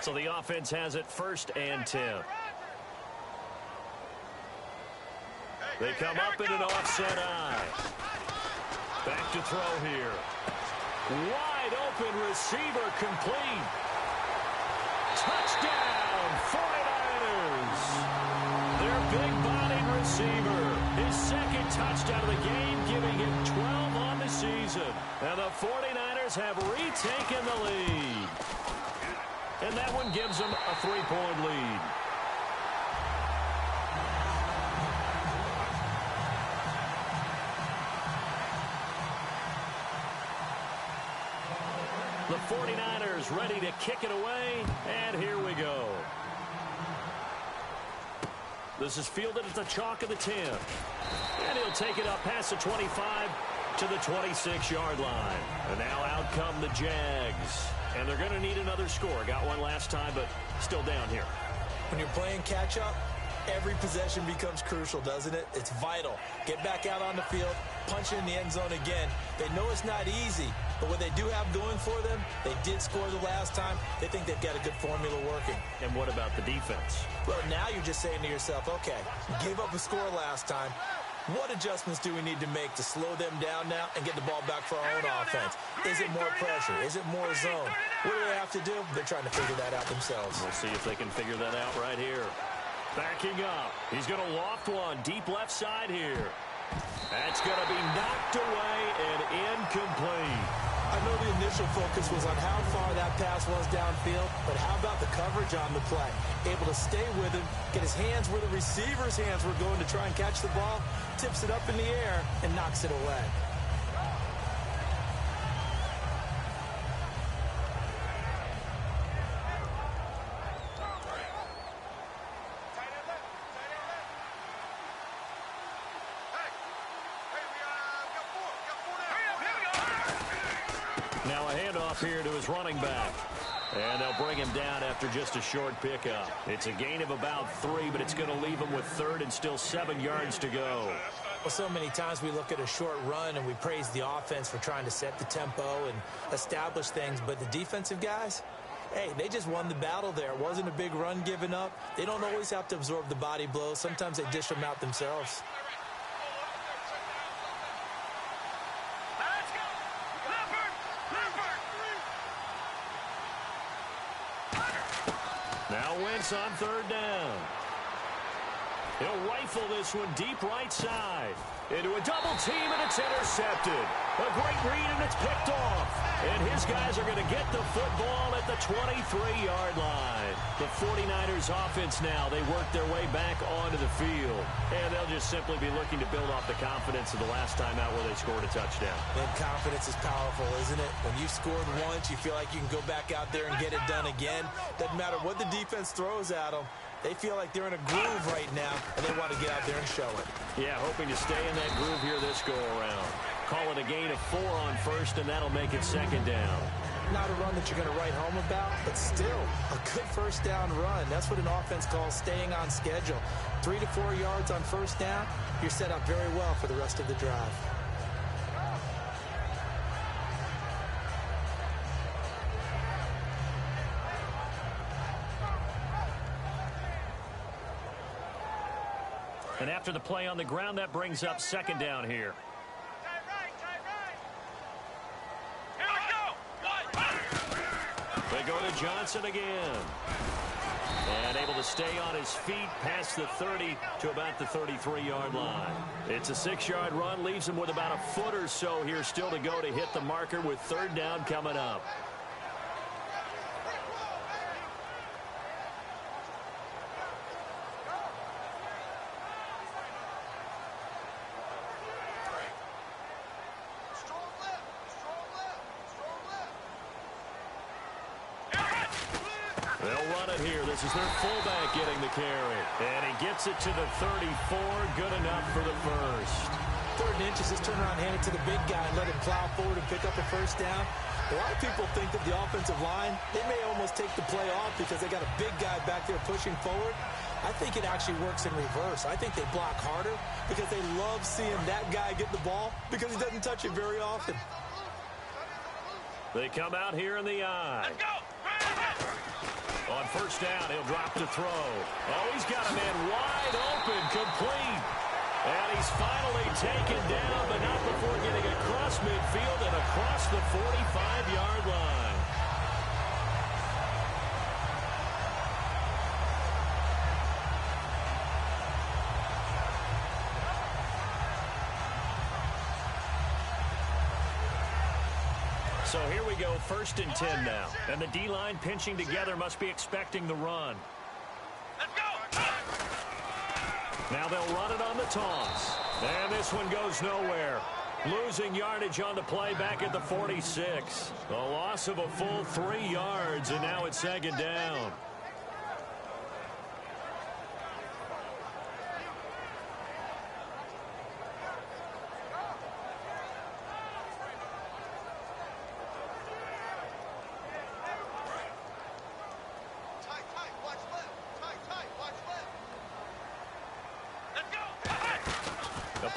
Speaker 2: So the offense has it 1st and 10. They come up in an offset eye. Back to throw here. Wide open receiver complete. Touchdown, 49ers. Their big-bodied receiver. His 2nd touchdown of the game, giving him 12 on the season. And the 49ers have retaken the lead. And that one gives them a 3-point lead. The 49ers ready to kick it away, and here we go. This is fielded at the chalk of the 10. And he'll take it up past the 25 to the 26-yard line. And now out come the Jags. And they're going to need another score. Got one last time, but still down here.
Speaker 3: When you're playing catch-up, every possession becomes crucial, doesn't it? It's vital. Get back out on the field, punch it in the end zone again. They know it's not easy, but what they do have going for them, they did score the last time. They think they've got a good formula working.
Speaker 2: And what about the defense?
Speaker 3: Well, now you're just saying to yourself, okay, gave up a score last time. What adjustments do we need to make to slow them down now and get the ball back for our own offense? Is it more pressure? Is it more zone? What do they have to do? They're trying to figure that out themselves.
Speaker 2: We'll see if they can figure that out right here. Backing up. He's going to loft one deep left side here. That's going to be knocked away and incomplete.
Speaker 3: I know the initial focus was on how far that pass was downfield, but how about the coverage on the play? Able to stay with him, get his hands where the receiver's hands were going to try and catch the ball, tips it up in the air, and knocks it away.
Speaker 2: Now a handoff here to his running back. And they'll bring him down after just a short pickup. It's a gain of about 3, but it's going to leave him with 3rd and still 7 yards to go.
Speaker 3: Well, so many times we look at a short run and we praise the offense for trying to set the tempo and establish things, but the defensive guys, hey, they just won the battle there. It wasn't a big run given up. They don't always have to absorb the body blows. Sometimes they dish them out themselves.
Speaker 2: Now Wentz on 3rd down. He'll rifle this one deep right side. Into a double team, and it's intercepted. A great read, and it's picked off. And his guys are going to get the football at the 23-yard line. The 49ers offense now, they work their way back onto the field. And they'll just simply be looking to build off the confidence of the last time out where they scored a touchdown.
Speaker 3: And confidence is powerful, isn't it? When you scored once, you feel like you can go back out there and get it done again. Doesn't matter what the defense throws at them. They feel like they're in a groove right now, and they want to get out there and show it.
Speaker 2: Yeah, hoping to stay in that groove here this go-around. Call it a gain of 4 on first, and that'll make it second down.
Speaker 3: Not a run that you're going to write home about, but still a good first down run. That's what an offense calls staying on schedule. 3 to 4 yards on first down, you're set up very well for the rest of the drive.
Speaker 2: And after the play on the ground, that brings up second down here. They go to Johnson again. And able to stay on his feet past the 30 to about the 33-yard line. It's a 6-yard run, leaves him with about a foot or so here still to go to hit the marker with third down coming up. This is their fullback getting the carry. And he gets it to the 34. Good enough for the first.
Speaker 3: 3rd and inches, just turn around, hand it to the big guy, and let him plow forward and pick up a first down. A lot of people think that the offensive line, they may almost take the play off because they got a big guy back there pushing forward. I think it actually works in reverse. I think they block harder because they love seeing that guy get the ball because he doesn't touch it very often.
Speaker 2: They come out here in the eye. On first down, he'll drop to throw. Oh, he's got a man wide open, complete. And he's finally taken down, but not before getting across midfield and across the 45-yard line. So here we go, 1st and 10 now. And the D-line pinching together must be expecting the run.
Speaker 4: Let's go!
Speaker 2: Now they'll run it on the toss. And this one goes nowhere. Losing yardage on the play back at the 46. A loss of a full 3 yards, and now it's second down.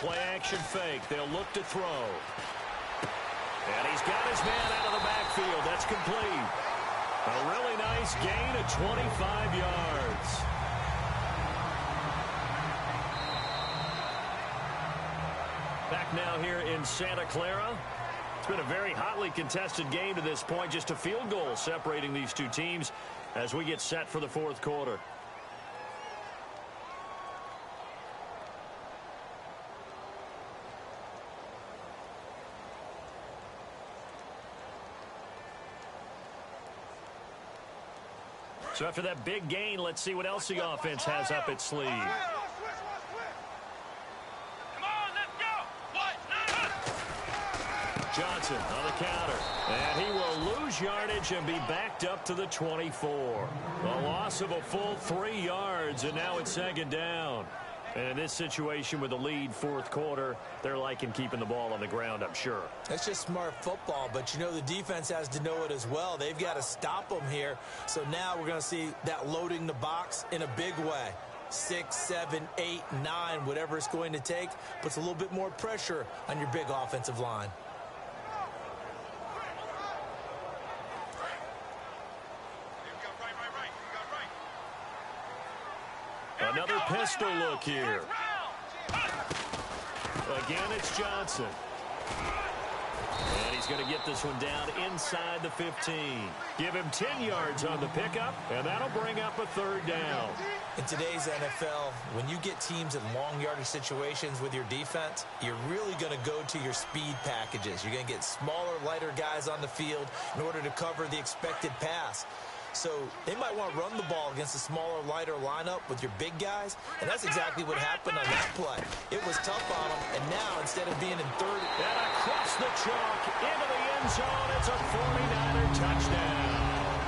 Speaker 2: Play action fake. They'll look to throw. And he's got his man out of the backfield. That's complete. A really nice gain of 25 yards. Back now here in Santa Clara. It's been a very hotly contested game to this point. Just a field goal separating these two teams as we get set for the 4th quarter. So after that big gain, let's see what else the offense has up its sleeve.
Speaker 4: Come on, let's go!
Speaker 2: Johnson on the counter. And he will lose yardage and be backed up to the 24. A loss of a full 3 yards, and now it's second down. And in this situation with the lead 4th quarter, they're liking keeping the ball on the ground, I'm sure.
Speaker 3: That's just smart football, but you know the defense has to know it as well. They've got to stop them here. So now we're going to see that loading the box in a big way. 6, 7, 8, 9, whatever it's going to take, puts a little bit more pressure on your big offensive line.
Speaker 2: Another pistol look here. Again, it's Johnson. And he's he's going to get this one down inside the 15. Give him 10 yards on the pickup, and that'll bring up a third down.
Speaker 3: In today's NFL, when you get teams in long yardage situations with your defense, you're really going to go to your speed packages. You're going to get smaller, lighter guys on the field in order to cover the expected pass. So they might want to run the ball against a smaller, lighter lineup with your big guys, and that's exactly what happened on that play. It was tough on them, and now instead of being in third...
Speaker 2: And across the chalk, into the end zone, it's a 49er touchdown.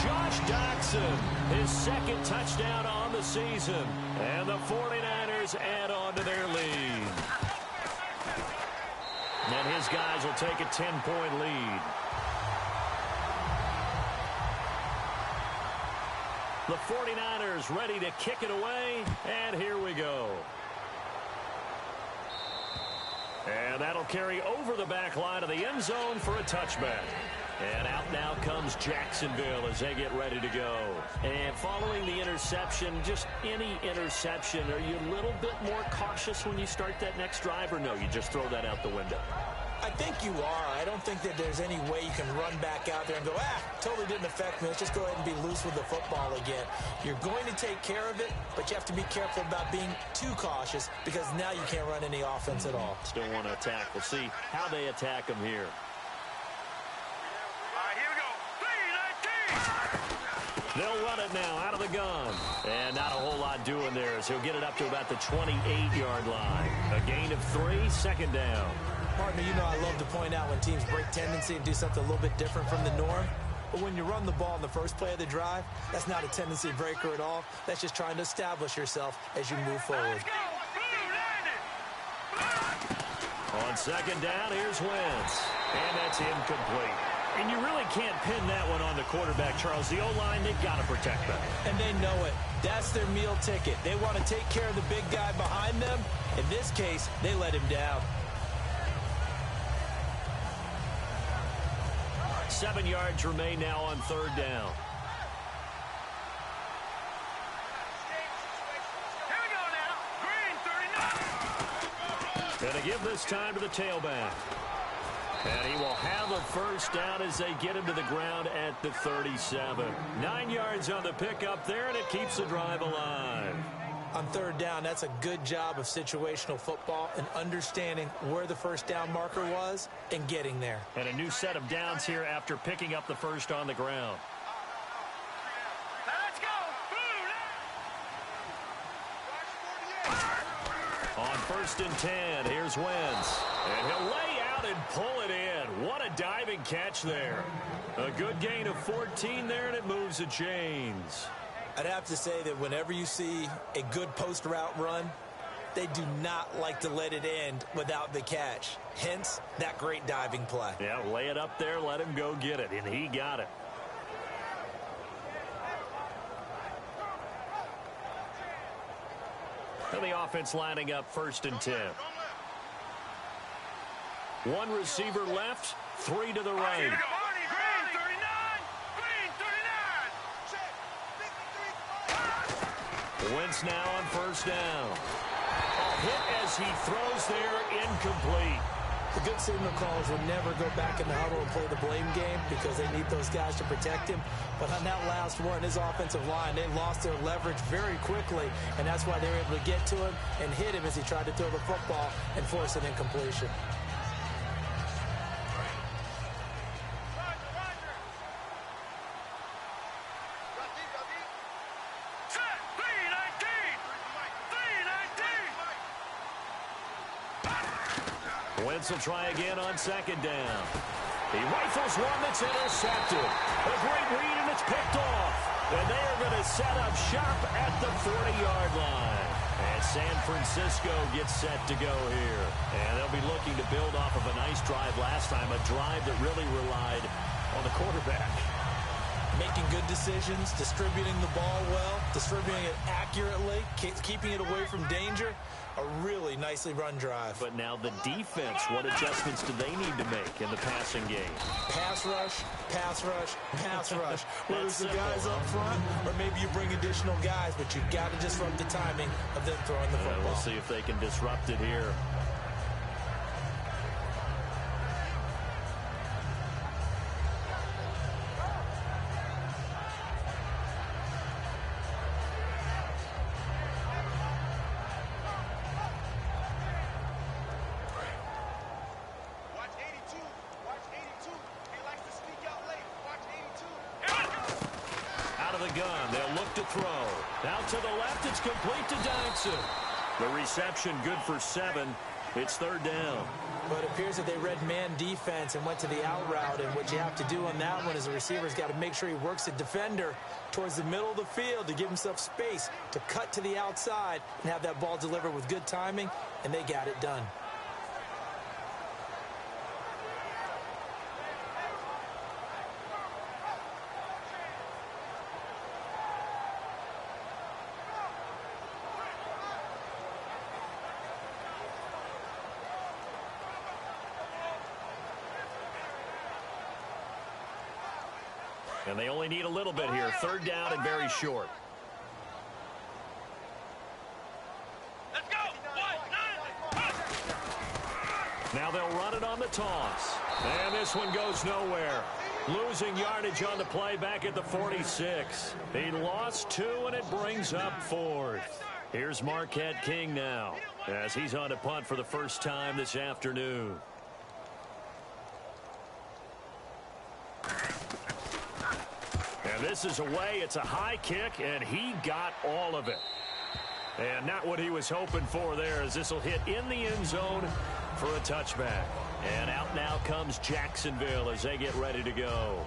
Speaker 2: Josh Doctson, his second touchdown on the season, and the 49ers add on to their lead. And his guys will take a 10-point lead. The 49ers ready to kick it away, and here we go. And that'll carry over the back line of the end zone for a touchback. And out now comes Jacksonville as they get ready to go. And following the interception, just any interception, are you a little bit more cautious when you start that next drive, or no, you just throw that out the window?
Speaker 3: I think you are. I don't think that there's any way you can run back out there and go, totally didn't affect me. Let's just go ahead and be loose with the football again. You're going to take care of it, but you have to be careful about being too cautious because now you can't run any offense at all.
Speaker 2: Still want to attack. We'll see how they attack them here.
Speaker 4: All right, here we go. 3-19.
Speaker 2: They'll run it now out of the gun. And not a whole lot doing there as he'll get it up to about the 28-yard line. A gain of 3, second down.
Speaker 3: Partner, you know I love to point out when teams break tendency and do something a little bit different from the norm. But when you run the ball in the first play of the drive, that's not a tendency breaker at all. That's just trying to establish yourself as you move forward.
Speaker 4: Let's go.
Speaker 2: On second down, here's Wentz. And that's incomplete. And you really can't pin that one on the quarterback, Charles. The O-line, they've got to protect that.
Speaker 3: And they know it. That's their meal ticket. They want to take care of the big guy behind them. In this case, they let him down.
Speaker 2: 7 yards remain now on third down.
Speaker 4: Here we go now. Green, 39.
Speaker 2: And to give this time to the tailback. And he will have a first down as they get him to the ground at the 37. 9 yards on the pickup there, and it keeps the drive alive.
Speaker 3: On third down, that's a good job of situational football and understanding where the first down marker was and getting there.
Speaker 2: And a new set of downs here after picking up the first on the ground.
Speaker 4: Now let's go.
Speaker 2: On first and 10, here's Wentz. And he'll lay out and pull it in. What a diving catch there. A good gain of 14 there, and it moves the chains.
Speaker 3: I'd have to say that whenever you see a good post route run, they do not like to let it end without the catch. Hence, that great diving play.
Speaker 2: Yeah, lay it up there, let him go get it, and he got it. And the offense lining up first and 10. One receiver left, 3 to the right.
Speaker 4: Here we go. Green, 39. Green, 39.
Speaker 2: Wentz now on first down. A hit as he throws there, incomplete.
Speaker 3: The good signal callers will never go back in the huddle and play the blame game because they need those guys to protect him. But on that last one, his offensive line, they lost their leverage very quickly, and that's why they were able to get to him and hit him as he tried to throw the football and force an incompletion.
Speaker 2: Wentz will try again on second down. He rifles one that's intercepted. A great read, and it's picked off. And they are going to set up shop at the 40-yard line. And San Francisco gets set to go here. And they'll be looking to build off of a nice drive last time, a drive that really relied on the quarterback.
Speaker 3: Making good decisions, distributing the ball well, distributing it accurately, keeping it away from danger. A really nicely run drive.
Speaker 2: But now the defense, what adjustments do they need to make in the passing game?
Speaker 3: Pass rush, pass rush, pass rush. Whether it's the guys up front or maybe you bring additional guys, but you've got to disrupt the timing of them throwing the football.
Speaker 2: We'll see if they can disrupt it here. gun. They'll look to throw. Out to the left, it's complete to Dyson. The reception good for 7. It's third down.
Speaker 3: But it appears that they read man defense and went to the out route. And what you have to do on that one is the receiver's got to make sure he works the defender towards the middle of the field to give himself space to cut to the outside and have that ball delivered with good timing, and they got it done.
Speaker 2: And they only need a little bit here. Third down and very short.
Speaker 4: Let's go.
Speaker 2: Now they'll run it on the toss. And this one goes nowhere. Losing yardage on the play back at the 46. He lost 2, and it brings up 4th. Here's Marquette King now as he's on a punt for the first time this afternoon. And this is away. It's a high kick, and he got all of it. And not what he was hoping for there, as this will hit in the end zone for a touchback. And out now comes Jacksonville as they get ready to go.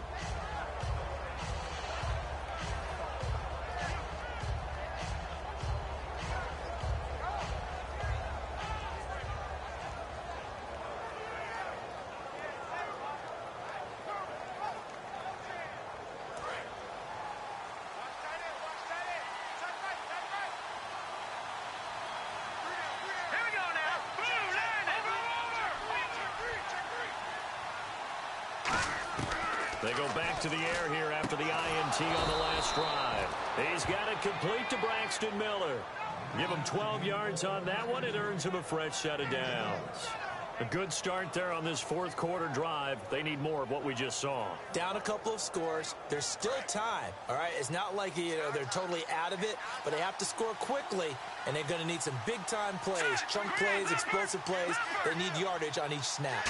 Speaker 2: They go back to the air here after the INT on the last drive. He's got it complete to Braxton Miller. Give him 12 yards on that one. It earns him a fresh set of downs. A good start there on this fourth quarter drive. They need more of what we just saw.
Speaker 3: Down a couple of scores. There's still time. All right, it's not like they're totally out of it, but they have to score quickly, and they're going to need some big-time plays, chunk plays, explosive plays. They need yardage on each snap.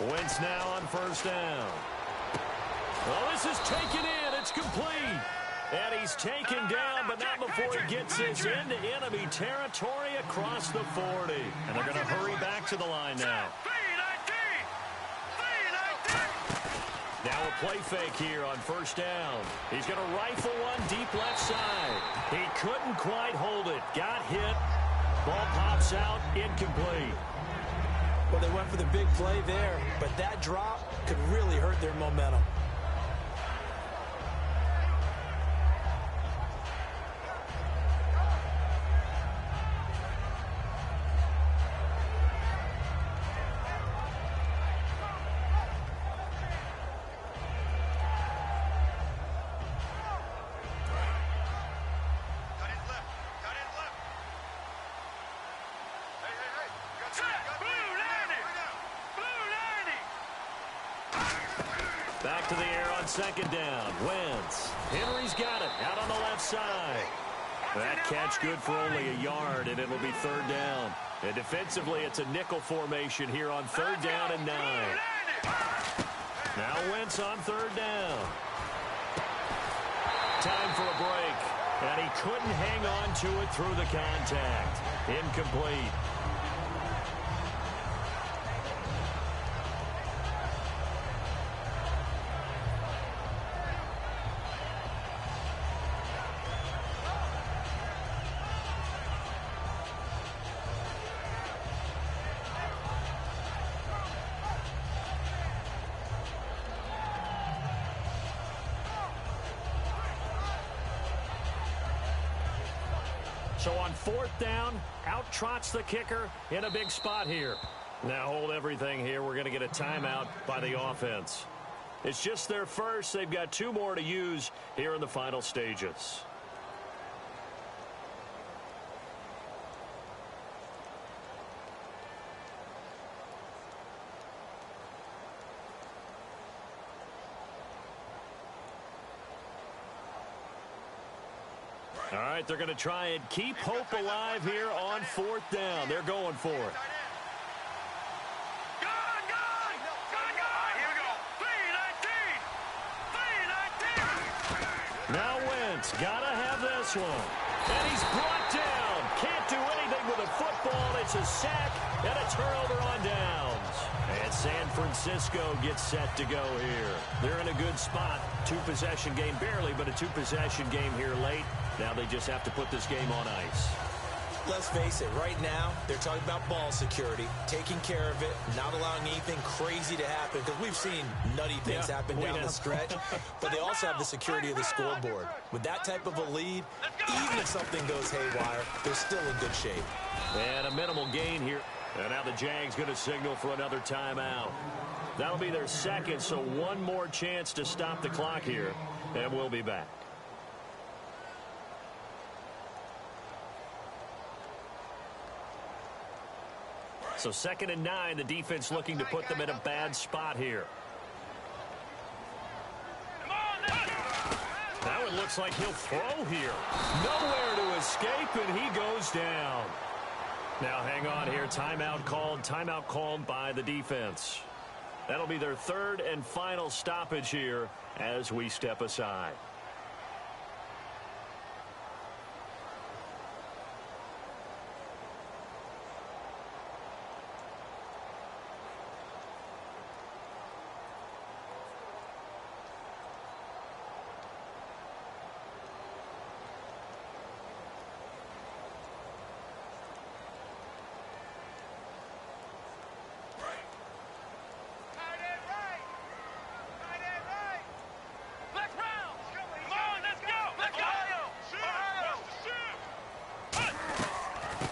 Speaker 2: Wentz now on first down. Well, this is taken in. It's complete. And he's taken down, but not before he gets this into enemy territory across the 40. And they're going to hurry back to the line now. Now a play fake here on first down. He's going to rifle one deep left side. He couldn't quite hold it. Got hit. Ball pops out. Incomplete.
Speaker 3: Well, they went for the big play there, but that drop could really hurt their momentum.
Speaker 2: Back to the air on second down. Wentz. Henry's got it out on the left side. That catch good for only a yard, and it'll be third down. And defensively, it's a nickel formation here on third down and 9. Now Wentz on third down. Time for a break. And he couldn't hang on to it through the contact. Incomplete. So on fourth down, out trots the kicker in a big spot here. Now hold everything here. We're going to get a timeout by the offense. It's just their first. They've got 2 more to use here in the final stages. All right, they're going to try and keep hope alive here on fourth down. They're going for it. Now this one. And he's brought down. Can't do anything with a football. It's a sack and a turnover on downs. And San Francisco gets set to go here. They're in a good spot. Two-possession game, barely, but a two-possession game here late. Now they just have to put this game on ice.
Speaker 3: Let's face it, right now, they're talking about ball security, taking care of it, not allowing anything crazy to happen, because we've seen nutty things happen down the stretch, but they also have the security of the scoreboard. With that type of a lead, even if something goes haywire, they're still in good shape.
Speaker 2: And a minimal gain here. And now the Jags going to signal for another timeout. That'll be their second, so one more chance to stop the clock here, and we'll be back. So 2nd and 9, the defense looking to put them in a bad spot here. That one looks like he'll throw here. Nowhere to escape, and he goes down. Now hang on here. Timeout called by the defense. That'll be their third and final stoppage here as we step aside.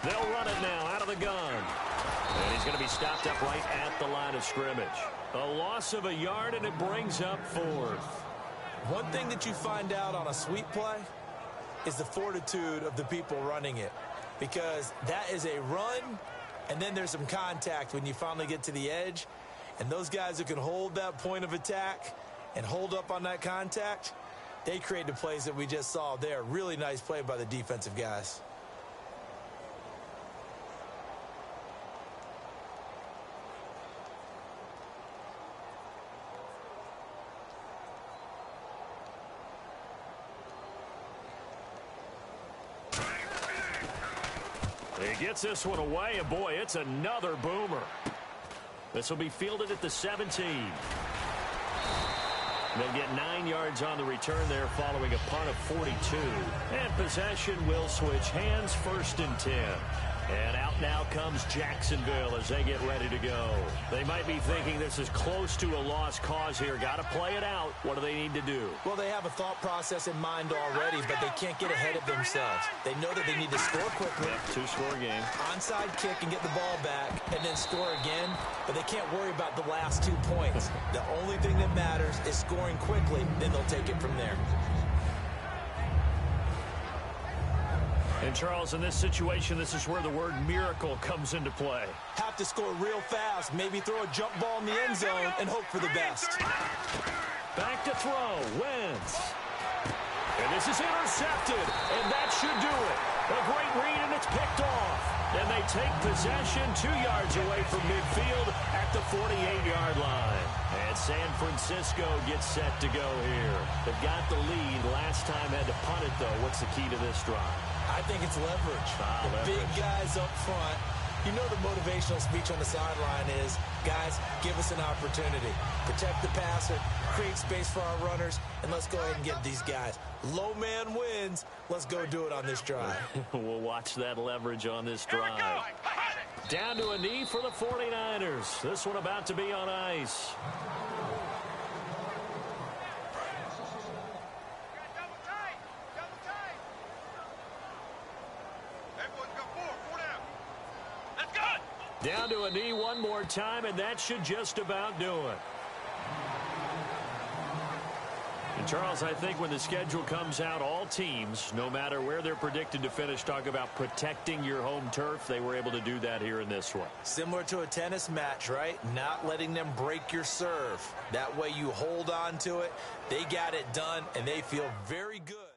Speaker 2: They'll run it now out of the gun. And he's going to be stopped up right at the line of scrimmage. A loss of a yard, and it brings up 4th.
Speaker 3: One thing that you find out on a sweep play is the fortitude of the people running it. Because that is a run, and then there's some contact when you finally get to the edge. And those guys who can hold that point of attack and hold up on that contact, they create the plays that we just saw there. Really nice play by the defensive guys.
Speaker 2: He gets this one away, and boy, it's another boomer. This will be fielded at the 17. They'll get 9 yards on the return there following a punt of 42. And possession will switch hands, 1st and 10. And out now comes Jacksonville as they get ready to go. They might be thinking this is close to a lost cause here. Got to play it out. What do they need to do?
Speaker 3: Well, they have a thought process in mind already, but they can't get ahead of themselves. They know that they need to score quickly.
Speaker 2: Yep, 2-score game.
Speaker 3: Onside kick and get the ball back and then score again, but they can't worry about the last 2 points. The only thing that matters is scoring quickly, then they'll take it from there.
Speaker 2: And, Charles, in this situation, this is where the word miracle comes into play.
Speaker 3: Have to score real fast, maybe throw a jump ball in the end zone and hope for the best.
Speaker 2: Back to throw, Wentz. And this is intercepted, and that should do it. A great read, and it's picked off. And they take possession 2 yards away from midfield at the 48-yard line. And San Francisco gets set to go here. They've got the lead. Last time had to punt it, though. What's the key to this drive?
Speaker 3: I think it's leverage. The big guys up front. You know the motivational speech on the sideline is, guys, give us an opportunity. Protect the passer, create space for our runners, and let's go ahead and get these guys. Low man wins. Let's go do it on this drive.
Speaker 2: We'll watch that leverage on this drive. Down to a knee for the 49ers. This one about to be on ice. Down to a knee one more time, and that should just about do it. And Charles, I think when the schedule comes out, all teams, no matter where they're predicted to finish, talk about protecting your home turf. They were able to do that here in this one.
Speaker 3: Similar to a tennis match, right? Not letting them break your serve. That way you hold on to it. They got it done, and they feel very good.